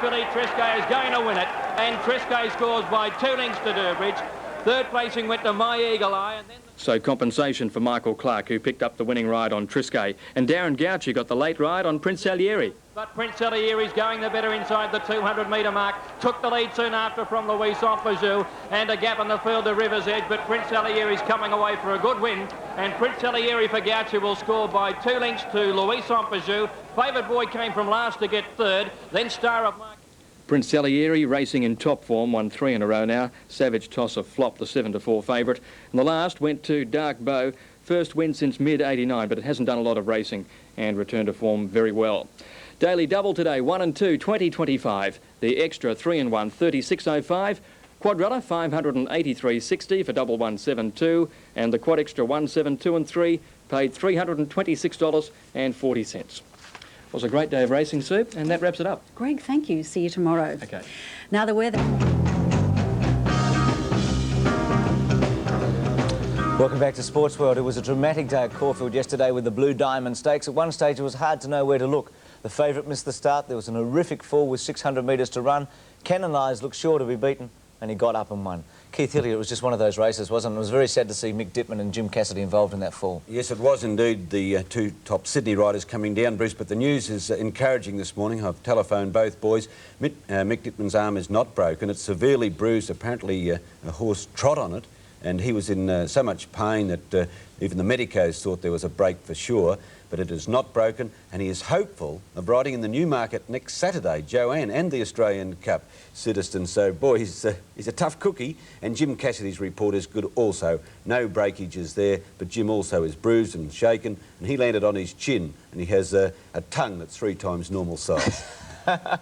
Billy Tresco is going to win it, and Tresco scores by 2 lengths to Durbridge. Third placing went to My Eagle Eye, and then... So compensation for Michael Clark, who picked up the winning ride on Triscay, and Darren Gauchi got the late ride on Prince Salieri. But Prince Salieri's going the better inside the 200-metre mark. Took the lead soon after from Louis Saint-Fajou, and a gap in the field to River's Edge, but Prince Salieri's coming away for a good win, and Prince Salieri for Gauchi will score by 2 lengths to Louis Saint-Fajou. Favoured Boy came from last to get third, then Star of Mark. Prince Salieri racing in top form, won 3 in a row now. Savage Tosser flopped the 7-4 favourite. And the last went to Dark Bow. First win since mid-89, but it hasn't done a lot of racing and returned to form very well. Daily double today, 1 and 2, 20.25. The extra 3 and 1, 36.05. Quadrella, 583.60 for double 172. And the quad extra 172 and 3 paid $326.40. It was a great day of racing, Sue, and that wraps it up. Greg, thank you. See you tomorrow. Okay. Now the weather. Welcome back to Sports World. It was a dramatic day at Caulfield yesterday with the Blue Diamond Stakes. At one stage it was hard to know where to look. The favourite missed the start. There was an horrific fall with 600 metres to run. Cannon Eyes looked sure to be beaten, and he got up and won. Keith Hillier, it was just one of those races, wasn't it? It was very sad to see Mick Dittman and Jim Cassidy involved in that fall. Yes, it was indeed, the two top Sydney riders coming down, Bruce, but the news is encouraging this morning. I've telephoned both boys. Mick Dittman's arm is not broken. It's severely bruised. Apparently a horse trod on it, and he was in so much pain that even the medicos thought there was a break for sure. But it is not broken, and he is hopeful of riding in the Newmarket next Saturday, Joanne, and the Australian Cup Citizen. So, boy, he's a tough cookie, and Jim Cassidy's report is good also. No breakages there, but Jim also is bruised and shaken, and he landed on his chin, and he has a tongue that's 3 times normal size. I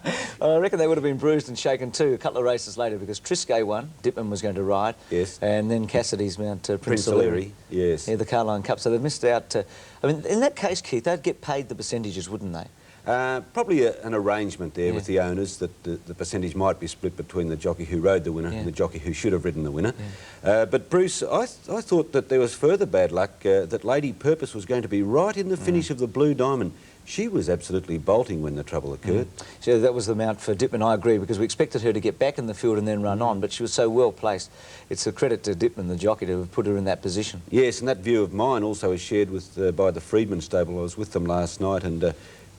reckon they would have been bruised and shaken too a couple of races later, because Triscay won, Dittman was going to ride. Yes. And then Cassidy's mount Prince Salieri. Yes. Yeah, the Carline Cup. So they missed out. I mean, in that case, Keith, they'd get paid the percentages, wouldn't they? Probably an arrangement there with the owners that the percentage might be split between the jockey who rode the winner and the jockey who should have ridden the winner. But Bruce, I thought that there was further bad luck, that Lady Purpose was going to be right in the finish of the Blue Diamond. She was absolutely bolting when the trouble occurred. So that was the mount for Dittman, I agree, because we expected her to get back in the field and then run on, but she was so well placed. It's a credit to Dittman, the jockey, to have put her in that position. Yes, and that view of mine also is shared with by the Freedman stable. I was with them last night, and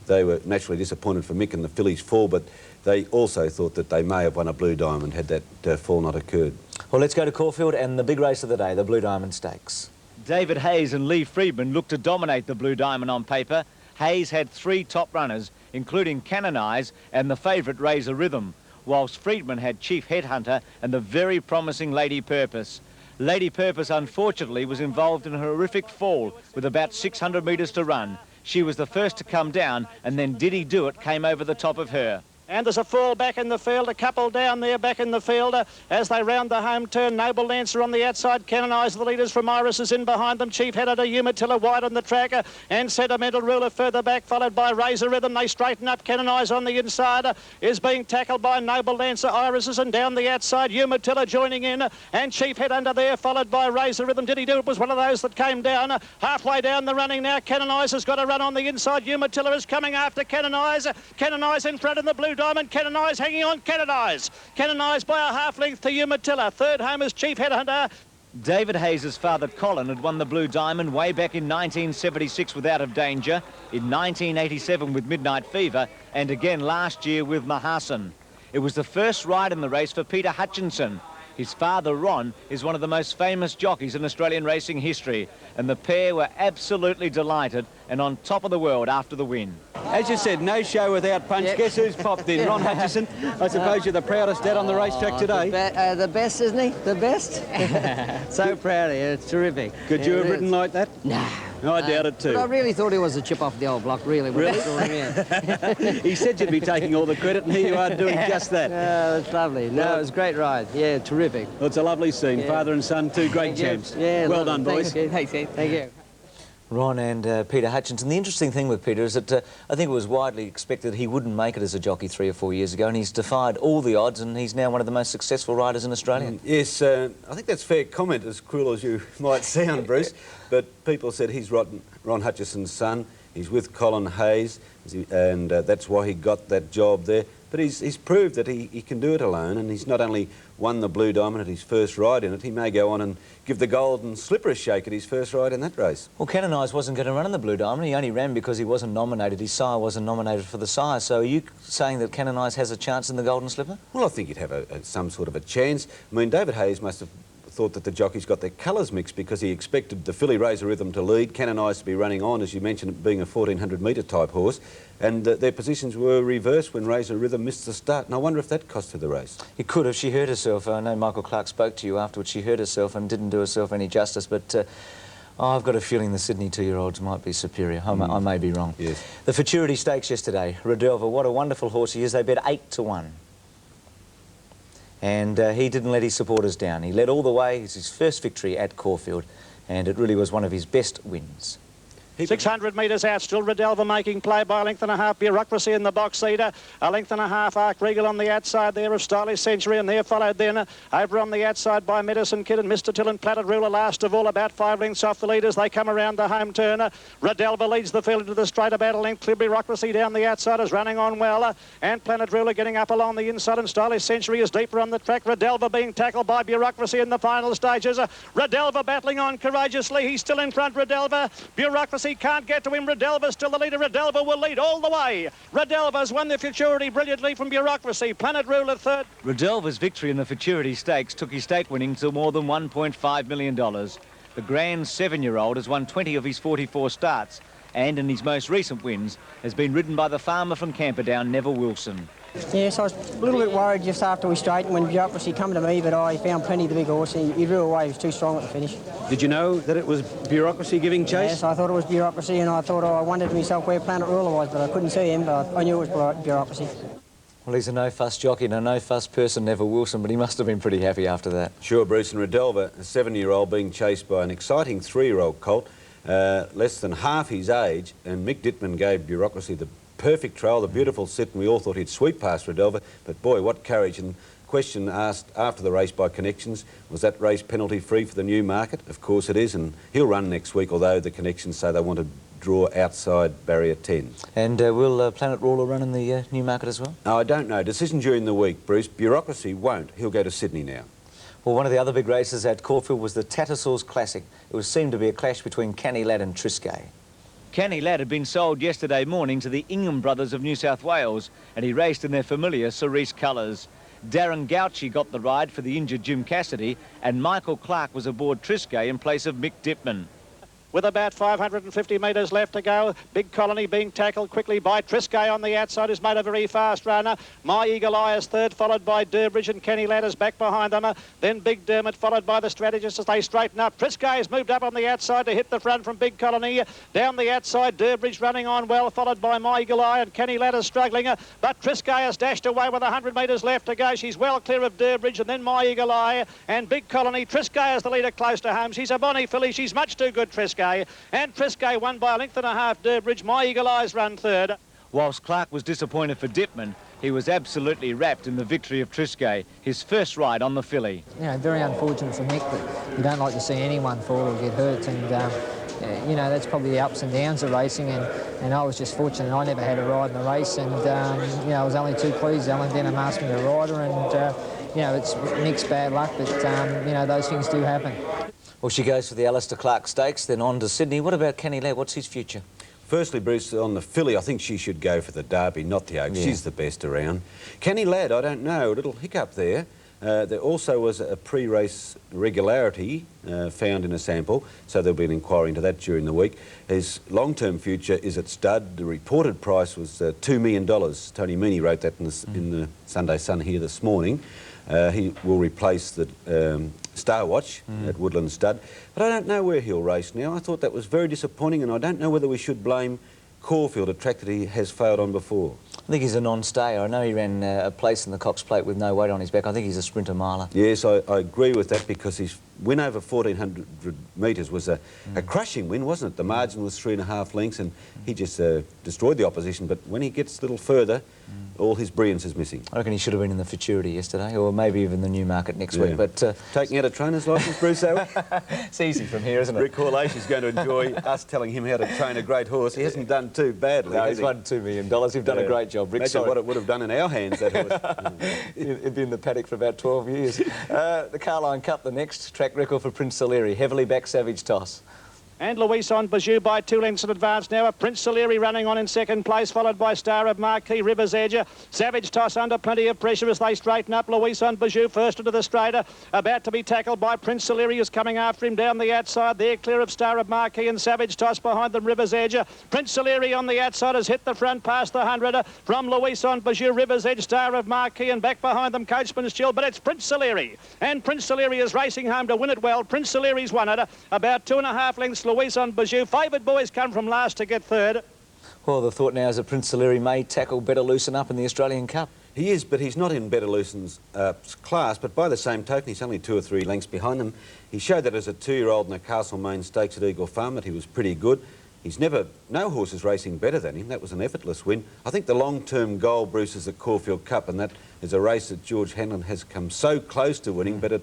they were naturally disappointed for Mick and the fillies' fall, but they also thought that they may have won a Blue Diamond had that fall not occurred. Well, let's go to Caulfield and the big race of the day, the Blue Diamond Stakes. David Hayes and Lee Freedman looked to dominate the Blue Diamond on paper. Hayes had 3 top runners, including Cannon Eyes and the favourite Razor Rhythm, whilst Freedman had Chief Headhunter and the very promising Lady Purpose. Lady Purpose, unfortunately, was involved in a horrific fall with about 600 metres to run. She was the first to come down, and then Diddy Do It came over the top of her. And there's a fall back in the field, a couple down there back in the field as they round the home turn. Noble Lancer on the outside, Cannon Eyes, the leaders from Iris is in behind them. Chief Header to Umatilla wide on the track, and Sentimental Ruler further back, followed by Razor Rhythm. They straighten up. Cannon Eyes on the inside is being tackled by Noble Lancer, Iris, and down the outside Umatilla joining in, and Chief Head under there, followed by Razor Rhythm. Did he do it? Was one of those that came down halfway down the running now. Cannon Eyes has got a run on the inside. Umatilla is coming after Cannon Eyes. Cannon Eyes in front of the Blue Diamond. Cannon Eyes hanging on. Cannon Eyes by a half length to Umatilla. Third home is Chief Headhunter. David Hayes' father Colin had won the Blue Diamond way back in 1976 with Out of Danger, in 1987 with Midnight Fever, and again last year with Mahasan. It was the first ride in the race for Peter Hutchinson. His father, Ron, is one of the most famous jockeys in Australian racing history, and the pair were absolutely delighted and on top of the world after the win. As you said, no show without punch. Guess who's popped in? Ron Hutchison. I suppose you're the proudest dad on the racetrack today. The best, isn't he? The best? So proud of you. It's terrific. Could you have ridden like that? No. I doubt it too. But I really thought he was a chip off the old block, really. Really? He said you'd be taking all the credit, and here you are doing just that. Oh, that's lovely. No, it was a great ride. Yeah, terrific. Well, it's a lovely scene. Yeah. Father and son, 2 great champs. Yeah, well done, boys. Thanks, Thank you. Ron and Peter Hutchinson. The interesting thing with Peter is that I think it was widely expected he wouldn't make it as a jockey 3 or 4 years ago, and he's defied all the odds, and he's now one of the most successful riders in Australia. Yes, I think that's fair comment, as cruel as you might sound, Bruce, but people said he's Ron Hutchison's son. He's with Colin Hayes, and that's why he got that job there. But he's proved that he can do it alone, and he's not only won the Blue Diamond at his first ride in it, he may go on and give the Golden Slipper a shake at his first ride in that race. Well, Canonise wasn't going to run in the Blue Diamond. He only ran because he wasn't nominated. His sire wasn't nominated for the sire. So are you saying that Canonise has a chance in the Golden Slipper? Well, I think he'd have some sort of a chance. I mean, David Hayes must have thought that the jockeys got their colours mixed because he expected the filly Razor Rhythm to lead, Canonise to be running on, as you mentioned, being a 1400 metre type horse, and their positions were reversed when Razor Rhythm missed the start, and I wonder if that cost her the race. It could have. She hurt herself. I know Michael Clark spoke to you afterwards. She hurt herself and didn't do herself any justice, but I've got a feeling the Sydney 2-year-olds might be superior. I may be wrong. Yes. The Futurity Stakes yesterday, Rodelva, what a wonderful horse he is. They bet 8 to 1. And he didn't let his supporters down. He led all the way. It's his first victory at Caulfield, and it really was one of his best wins. 600 metres out, still Rodelva making play by a length and a half. Bureaucracy in the box leader. A length and a half, Arc Regal on the outside there of Stylish Century, and there followed then over on the outside by Medicine Kid and Mr. Till and Planet Ruler last of all, about 5 lengths off the leaders. They come around the home turner. Rodelva leads the field into the straight about a length. Clear Bureaucracy down the outside is running on well, and Planet Ruler getting up along the inside, and Stylish Century is deeper on the track. Rodelva being tackled by Bureaucracy in the final stages. Rodelva battling on courageously. He's still in front, Rodelva. Bureaucracy can't get to him. Rodelva's still the leader. Rodelva will lead all the way. Rodelva's won the Futurity brilliantly from Bureaucracy. Planet Ruler third. Rodelva's victory in the Futurity Stakes took his stake winning to more than $1.5 million. The grand 7-year-old has won 20 of his 44 starts, and in his most recent wins has been ridden by the farmer from Camperdown, Neville Wilson. Yes, I was a little bit worried just after we straightened when Bureaucracy come to me, but I found plenty of the big horse. He drew away. He was too strong at the finish. Did you know that it was Bureaucracy giving chase? Yes, I thought it was Bureaucracy, and I thought I wondered to myself where Planet Ruler was, but I couldn't see him, but I knew it was Bureaucracy. Well, he's a no-fuss jockey and a no-fuss person, Neville Wilson, but he must have been pretty happy after that. Sure, Bruce, and Rodelva, a 7-year-old being chased by an exciting 3-year-old colt, less than half his age, and Mick Dittman gave Bureaucracy the perfect trail, the beautiful sit, and we all thought he'd sweep past Rodelva, but boy, what courage. And question asked after the race by Connections, was that race penalty free for the Newmarket? Of course it is, and he'll run next week, although the Connections say they want to draw outside barrier 10. And will Planet Ruler run in the Newmarket as well? No, I don't know. Decision during the week, Bruce. Bureaucracy won't. He'll go to Sydney now. Well, one of the other big races at Caulfield was the Tattersalls Classic. It seemed to be a clash between Canny Lad and Triscay. Canny Lad had been sold yesterday morning to the Ingham brothers of New South Wales, and he raced in their familiar cerise colours. Darren Gauchi got the ride for the injured Jim Cassidy, and Michael Clark was aboard Triscay in place of Mick Dittman. With about 550 metres left to go, Big Colony being tackled quickly by Triscay on the outside, who's made a very fast runner. My Eagle Eye is third, followed by Durbridge, and Kenny Ladders back behind them. Then Big Dermot, followed by the Strategist as they straighten up. Triscay has moved up on the outside to hit the front from Big Colony. Down the outside, Durbridge running on well, followed by My Eagle Eye, and Kenny Ladders struggling. But Triscay has dashed away with 100 metres left to go. She's well clear of Durbridge, and then My Eagle Eye and Big Colony. Triscay is the leader close to home. She's a bonny filly. She's much too good, Triscay. And Triscay won by a length and a half. Durbridge, My Eagle Eyes run third. Whilst Clark was disappointed for Dittman, he was absolutely wrapped in the victory of Triscay, his first ride on the filly. You know, very unfortunate for Mick, but you don't like to see anyone fall or get hurt, and you know, that's probably the ups and downs of racing, and I was just fortunate I never had a ride in the race, and you know, I was only too pleased Alan Denham asked me to ride her, and you know, it's Mick's bad luck, but you know, those things do happen. Well, she goes for the Alistair Clark Stakes, then on to Sydney. What about Kenny Ladd? What's his future? Firstly, Bruce, on the filly, I think she should go for the Derby, not the Oaks. Yeah. She's the best around. Kenny Ladd, I don't know, a little hiccup there. There also was a pre-race irregularity found in a sample, so there'll be an inquiry into that during the week. His long-term future is at stud. The reported price was $2 million. Tony Meaney wrote that in the Sunday Sun here this morning. He will replace the Star Watch at Woodland Stud. But I don't know where he'll race now. I thought that was very disappointing, and I don't know whether we should blame Caulfield, a track that he has failed on before. I think he's a non-stayer. I know he ran a place in the Cox Plate with no weight on his back. I think he's a sprinter miler. Yes, I agree with that, because his win over 1,400 metres was a crushing win, wasn't it? The margin was 3.5 lengths, and he just destroyed the opposition. But when he gets a little further, all his brilliance is missing. I reckon he should have been in the Futurity yesterday, or maybe even the Newmarket next week. But taking out a trainer's licence, Bruce, it's easy from here, isn't it? Rick Horlache is going to enjoy us telling him how to train a great horse. He hasn't done too badly. No, he's won $2 million. You've done a great Great job, Rick. Imagine what it would have done in our hands, that horse. It'd been in the paddock for about 12 years. The Carline Cup, the next track record for Prince Saleri. Heavily back Savage Toss. And Louison Bijou by 2 lengths in advance now. Prince Saleri running on in second place, followed by Star of Marquis, River's Edge. Savage Toss under plenty of pressure as they straighten up. Louison Bijou first into the straighter, about to be tackled by Prince Saleri, is coming after him down the outside. They're clear of Star of Marquis and Savage Toss behind them, River's Edge. Prince Saleri on the outside has hit the front past the 100. From Louison Bijou, River's Edge, Star of Marquis, and back behind them, Coachman's Chill. But it's Prince Saleri, and Prince Saleri is racing home to win it well. Prince Saleri's won it. About 2.5 lengths, Louison Bijou. Favoured boys come from last to get third. Well, the thought now is that Prince Saleri may tackle Better Loosen up in the Australian Cup. He is, but he's not in Better Loosen's class, but by the same token, he's only 2 or 3 lengths behind them. He showed that as a 2-year-old in the Castlemaine Stakes at Eagle Farm, that he was pretty good. He's no horse is racing better than him. That was an effortless win. I think the long-term goal, Bruce, is the Caulfield Cup, and that is a race that George Hanlon has come so close to winning, but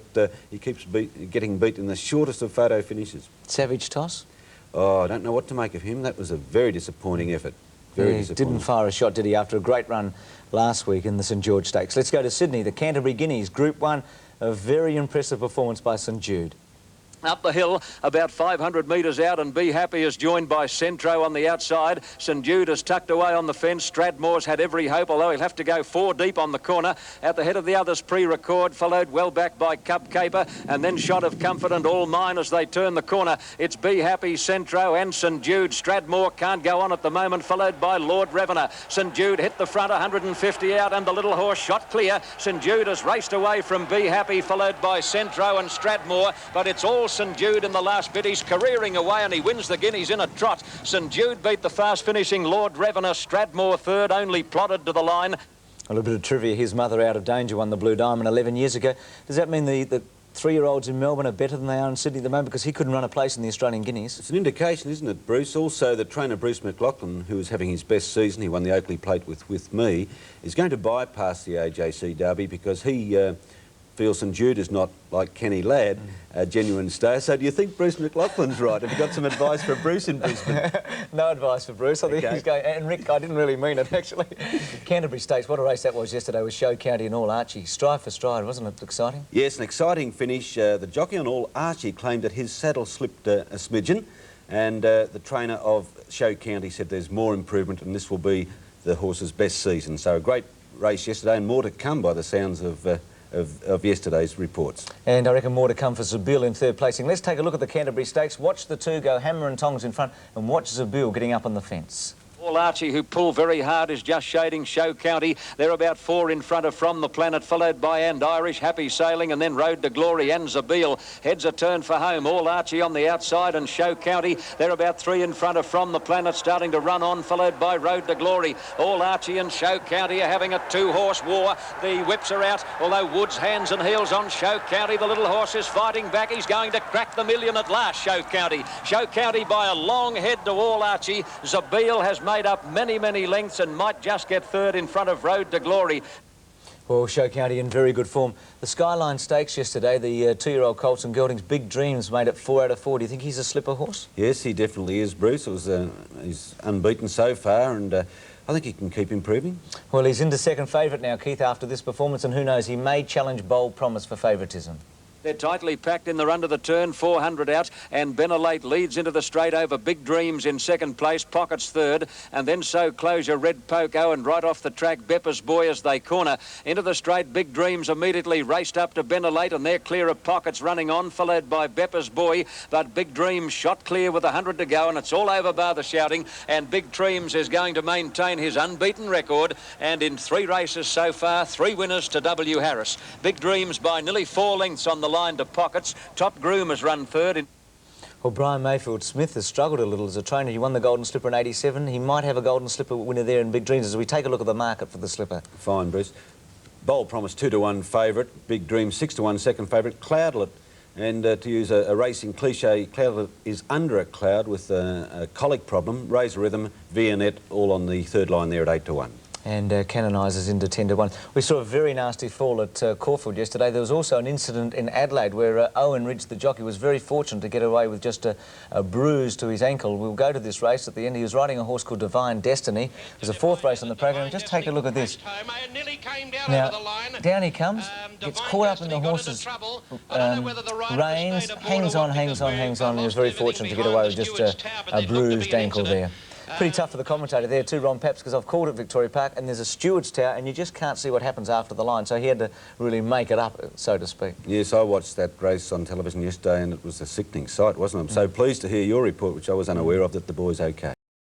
he keeps getting beat in the shortest of photo finishes. Savage Toss? Oh, I don't know what to make of him. That was a very disappointing effort. Very disappointing. Didn't fire a shot, did he, after a great run last week in the St George Stakes. Let's go to Sydney, the Canterbury Guineas, Group 1. A very impressive performance by St Jude. Up the hill, about 500 metres out, and Be Happy is joined by Centro on the outside. St Jude is tucked away on the fence. Stradmore's had every hope, although he'll have to go 4 deep on the corner. At the head of the others, Pre-Record, followed well back by Cup Caper, and then Shot of Comfort and All Mine as they turn the corner. It's Be Happy, Centro and St Jude. Stradmore can't go on at the moment, followed by Lord Revener. St Jude hit the front, 150 out, and the little horse shot clear. St Jude has raced away from Be Happy, followed by Centro and Stradmore, but it's all St Jude in the last bit. He's careering away and he wins the Guineas in a trot. St Jude beat the fast finishing Lord Revener. Stradmore third, only plotted to the line. A little bit of trivia. His mother, Out of Danger, won the Blue Diamond 11 years ago. Does that mean the 3-year-olds in Melbourne are better than they are in Sydney at the moment because he couldn't run a place in the Australian Guineas? It's an indication, isn't it, Bruce? Also, the trainer Bruce McLaughlin, who is having his best season, he won the Oakley Plate with me, is going to bypass the AJC Derby because he feels St Jude is not, like Kenny Ladd, a genuine star. So do you think Bruce McLaughlin's right? Have you got some advice for Bruce in Brisbane? No advice for Bruce. I think he's going... And Rick, I didn't really mean it, actually. Canterbury Stakes, what a race that was yesterday with Show County and All Archie. Stride for stride, wasn't it exciting? Yes, an exciting finish. The jockey on All Archie claimed that his saddle slipped a smidgen, and the trainer of Show County said there's more improvement and this will be the horse's best season. So a great race yesterday and more to come by the sounds of yesterday's reports. And I reckon more to come for Zabeel in third placing. Let's take a look at the Canterbury Stakes. Watch the 2 go hammer and tongs in front and watch Zabeel getting up on the fence. All Archie, who pulled very hard, is just shading Show County. They're about 4 in front of From the Planet, followed by And Irish, Happy Sailing, and then Road to Glory and Zabeel. Heads a turn for home. All Archie on the outside and Show County. They're about 3 in front of From the Planet, starting to run on, followed by Road to Glory. All Archie and Show County are having a 2-horse war. The whips are out, although Woods hands and heels on Show County. The little horse is fighting back. He's going to crack the million at last, Show County. Show County by a long head to All Archie. Zabeel has made up many lengths and might just get third in front of Road to Glory. Well, Show County in very good form. The Skyline Stakes yesterday, the 2-year-old Colts and Gelding's Big Dreams made it 4 out of 4. Do you think he's a slipper horse? Yes, he definitely is, Bruce. He's unbeaten so far, and I think he can keep improving. Well, he's into second favourite now, Keith, after this performance, and who knows, he may challenge Bold Promise for favouritism. They're tightly packed in the run to the turn, 400 out, and Benelate leads into the straight over. Big Dreams in second place, Pockets third, and then So Closure, Red Poco, and right off the track, Beppa's Boy as they corner. Into the straight, Big Dreams immediately raced up to Benelate, and they're clear of Pockets running on, followed by Beppa's Boy, but Big Dreams shot clear with 100 to go, and it's all over bar the shouting, and Big Dreams is going to maintain his unbeaten record, and in 3 races so far, 3 winners to W. Harris. Big Dreams by nearly 4 lengths on the line to Pockets. Top Groom has run third. Well, Brian Mayfield Smith has struggled a little as a trainer. He won the Golden Slipper in '87. He might have a Golden Slipper winner there in Big Dreams as we take a look at the market for the slipper. Fine, Bruce. Bold Promise 2-1 favourite. Big Dream 6-1 second favourite. Cloudlet, and to use a racing cliche, Cloudlet is under a cloud with a colic problem. Razor Rhythm, Viennette, all on the third line there at 8-1. and Canonizers into 10-1. We saw a very nasty fall at Caulfield yesterday. There was also an incident in Adelaide where Owen Ridge, the jockey, was very fortunate to get away with just a bruise to his ankle. We'll go to this race at the end. He was riding a horse called Divine Destiny. It was the 4th race on the program. Just take a look at this. Now, down he comes, gets caught up in the horse's reins, hangs on. He was very fortunate to get away with just a bruised ankle there. Pretty tough for the commentator there too, Ron Paps, because I've called at Victoria Park and there's a steward's tower and you just can't see what happens after the line, so he had to really make it up, so to speak. Yes, I watched that race on television yesterday and it was a sickening sight, wasn't it? I'm so pleased to hear your report, which I was unaware of, that the boy's okay.